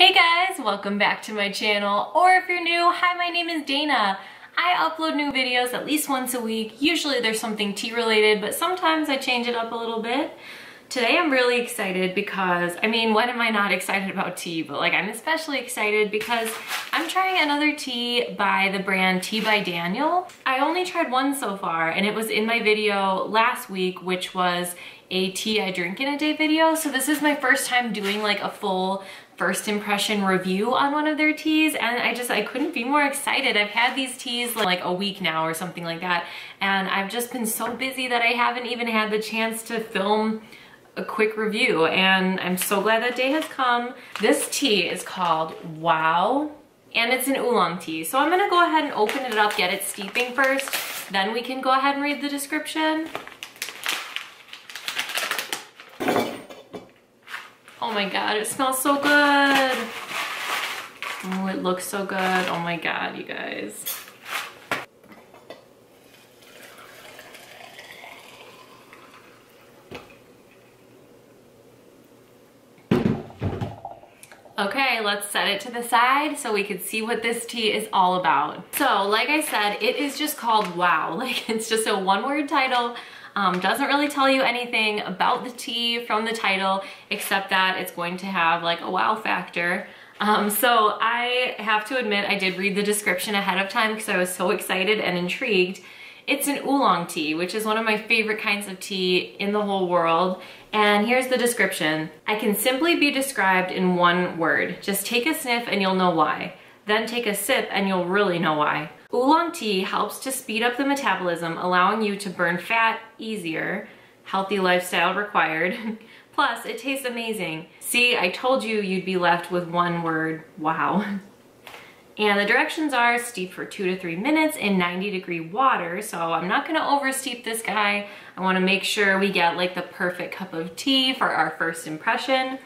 Hey guys, welcome back to my channel, or if you're new, hi, my name is Dana. I upload new videos at least once a week. Usually there's something tea related, but sometimes I change it up a little bit. Today I'm really excited because, I mean, when am I not excited about tea? But like, I'm especially excited because I'm trying another tea by the brand Tea by Daniel. I only tried one so far, and it was in my video last week, which was a tea I drink in a day video. So this is my first time doing like a full first impression review on one of their teas, and I couldn't be more excited. I've had these teas like a week now or something like that, and I've just been so busy that I haven't even had the chance to film a quick review, and I'm so glad that day has come. This tea is called Wow, and it's an oolong tea. So I'm gonna go ahead and open it up, get it steeping first, then we can go ahead and read the description. Oh my god, it smells so good. Oh, it looks so good. Oh my god, you guys. Okay, let's set it to the side so we can see what this tea is all about. So, like I said, it is just called Wow. Like, it's just a one-word title. Doesn't really tell you anything about the tea from the title, except that it's going to have like a wow factor. So I have to admit, I did read the description ahead of time because I was so excited and intrigued. It's an oolong tea, which is one of my favorite kinds of tea in the whole world. And here's the description. I can simply be described in one word. Just take a sniff and you'll know why. Then take a sip and you'll really know why. Oolong tea helps to speed up the metabolism, allowing you to burn fat easier. Healthy lifestyle required. Plus, it tastes amazing. See, I told you you'd be left with one word, wow. And the directions are steep for 2 to 3 minutes in 90-degree water. So I'm not gonna oversteep this guy. I wanna make sure we get like the perfect cup of tea for our first impression.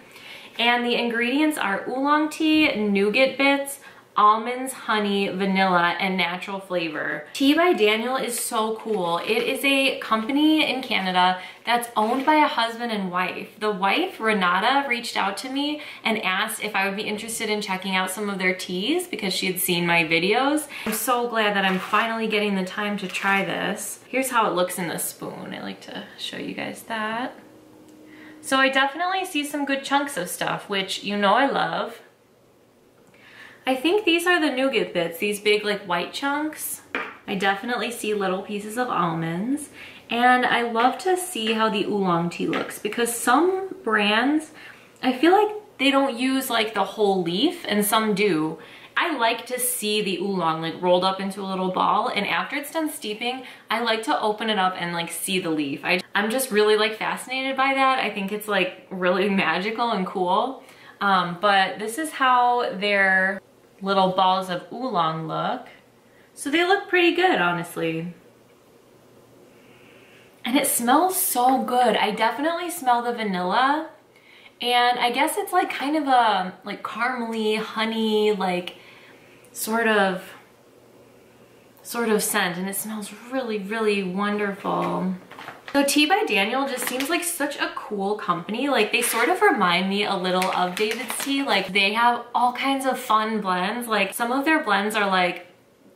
And the ingredients are oolong tea, nougat bits, almonds, honey, vanilla, and natural flavor. Tea by Daniel is so cool. It is a company in Canada that's owned by a husband and wife. The wife, Renata, reached out to me and asked if I would be interested in checking out some of their teas because she had seen my videos. I'm so glad that I'm finally getting the time to try this. Here's how it looks in the spoon. I like to show you guys that. So I definitely see some good chunks of stuff, which you know I love. I think these are the nougat bits, these big like white chunks. I definitely see little pieces of almonds. And I love to see how the oolong tea looks because some brands, I feel like they don't use like the whole leaf and some do. I like to see the oolong like rolled up into a little ball, and after it's done steeping, I like to open it up and like see the leaf. I'm just really like fascinated by that. I think it's like really magical and cool. But this is how their little balls of oolong look. So they look pretty good, honestly. And it smells so good. I definitely smell the vanilla. And I guess it's like kind of a like caramely, honey, like sort of scent. And it smells really, really wonderful. So Tea by Daniel just seems like such a cool company. Like they sort of remind me a little of David's Tea. Like they have all kinds of fun blends. Like some of their blends are like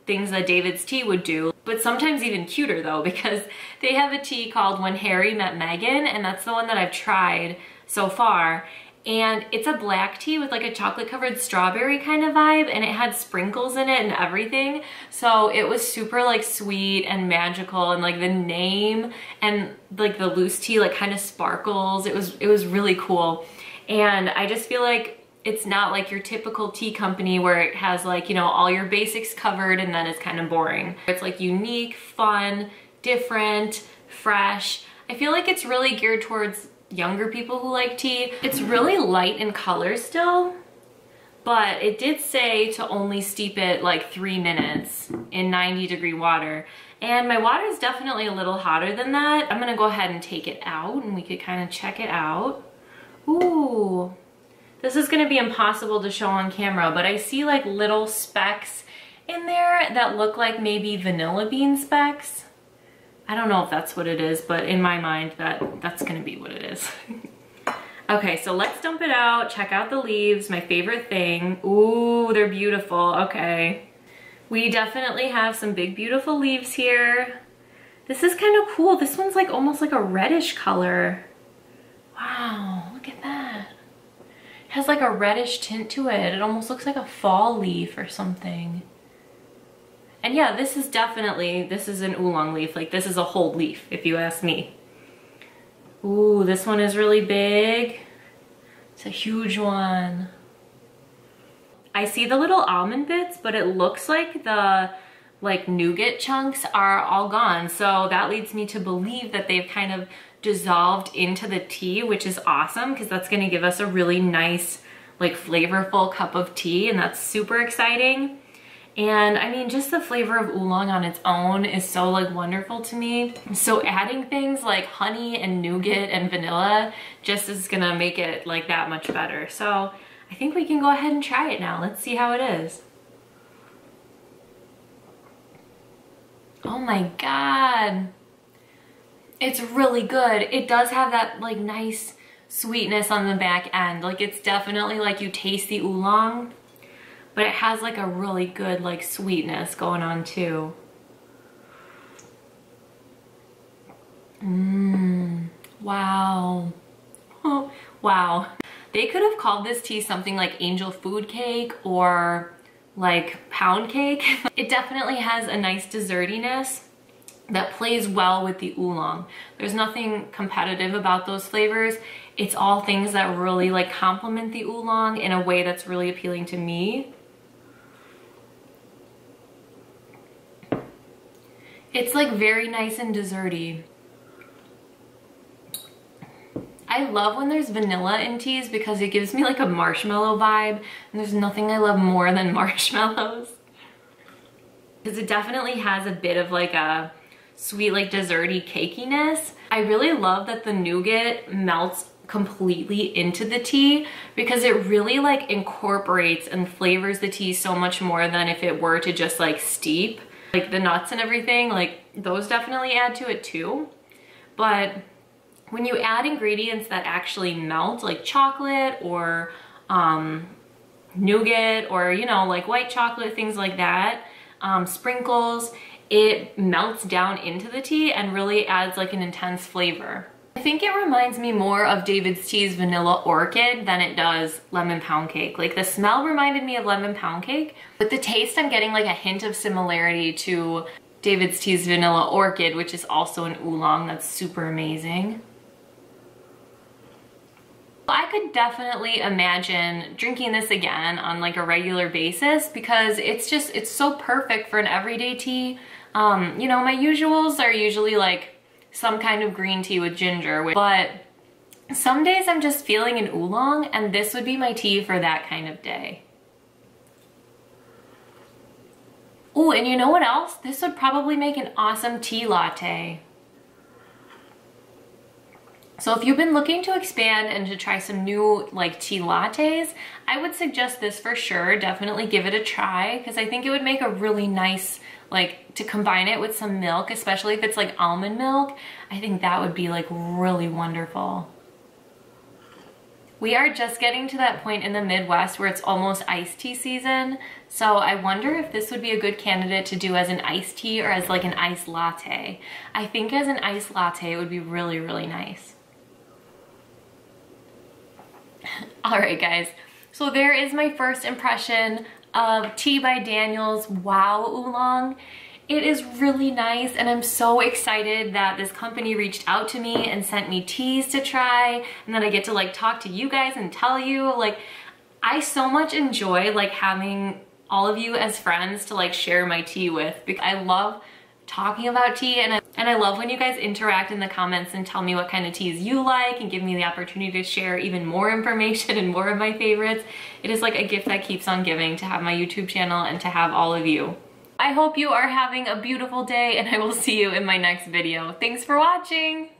things that David's Tea would do, but sometimes even cuter though, because they have a tea called When Harry Met Meghan, and that's the one that I've tried so far. And it's a black tea with like a chocolate covered strawberry kind of vibe, and it had sprinkles in it and everything. So it was super like sweet and magical, and like the name and like the loose tea like kind of sparkles. It was really cool. And I just feel like it's not like your typical tea company where it has like, you know, all your basics covered and then it's kind of boring. It's like unique, fun, different, fresh. I feel like it's really geared towards younger people who like tea. It's really light in color still, but it did say to only steep it like 3 minutes in 90-degree water. And my water is definitely a little hotter than that. I'm gonna go ahead and take it out and we could kind of check it out. Ooh, this is gonna be impossible to show on camera, but I see like little specks in there that look like maybe vanilla bean specks. I don't know if that's what it is, but in my mind, that's gonna be what it is. Okay, so let's dump it out. Check out the leaves, my favorite thing. Ooh, they're beautiful. Okay. We definitely have some big, beautiful leaves here. This is kind of cool. This one's like almost like a reddish color. Wow, look at that. It has like a reddish tint to it. It almost looks like a fall leaf or something. And yeah, this is definitely, this is an oolong leaf. Like this is a whole leaf, if you ask me. Ooh, this one is really big. It's a huge one. I see the little almond bits, but it looks like the nougat chunks are all gone. So that leads me to believe that they've kind of dissolved into the tea, which is awesome because that's gonna give us a really nice, like flavorful cup of tea, and that's super exciting. And I mean, just the flavor of oolong on its own is so like wonderful to me. So adding things like honey and nougat and vanilla just is gonna make it like that much better. So I think we can go ahead and try it now. Let's see how it is. Oh my God. It's really good. It does have that like nice sweetness on the back end. Like it's definitely like you taste the oolong, but it has like a really good like sweetness going on too. Wow. Oh, wow. They could have called this tea something like angel food cake or like pound cake. It definitely has a nice dessertiness that plays well with the oolong. There's nothing competitive about those flavors. It's all things that really like complement the oolong in a way that's really appealing to me. It's like very nice and desserty. I love when there's vanilla in teas because it gives me like a marshmallow vibe, and there's nothing I love more than marshmallows. Because it definitely has a bit of like a sweet, like desserty cakiness. I really love that the nougat melts completely into the tea because it really like incorporates and flavors the tea so much more than if it were to just like steep. Like the nuts and everything, like those definitely add to it too. But when you add ingredients that actually melt, like chocolate or nougat or, you know, like white chocolate, things like that, sprinkles, it melts down into the tea and really adds like an intense flavor. I think it reminds me more of David's Tea's Vanilla Orchid than it does lemon pound cake. Like the smell reminded me of lemon pound cake, but the taste I'm getting like a hint of similarity to David's Tea's Vanilla Orchid, which is also an oolong that's super amazing. I could definitely imagine drinking this again on like a regular basis because it's so perfect for an everyday tea. You know, my usuals are usually like some kind of green tea with ginger, but some days I'm just feeling an oolong and this would be my tea for that kind of day. Oh, and you know what else? This would probably make an awesome tea latte. So if you've been looking to expand and to try some new like tea lattes, I would suggest this for sure. Definitely give it a try because I think it would make a really nice, like to combine it with some milk, especially if it's like almond milk. I think that would be like really wonderful. We are just getting to that point in the Midwest where it's almost iced tea season. So I wonder if this would be a good candidate to do as an iced tea or as like an iced latte. I think as an iced latte it would be really, really nice. All right, guys. So there is my first impression of Tea by Daniel's Wow Oolong. It is really nice and I'm so excited that this company reached out to me and sent me teas to try, and then I get to like talk to you guys and tell you. Like, I so much enjoy like having all of you as friends to like share my tea with because I love talking about tea and I love when you guys interact in the comments and tell me what kind of teas you like and give me the opportunity to share even more information and more of my favorites. It is like a gift that keeps on giving to have my YouTube channel and to have all of you. I hope you are having a beautiful day and I will see you in my next video. Thanks for watching.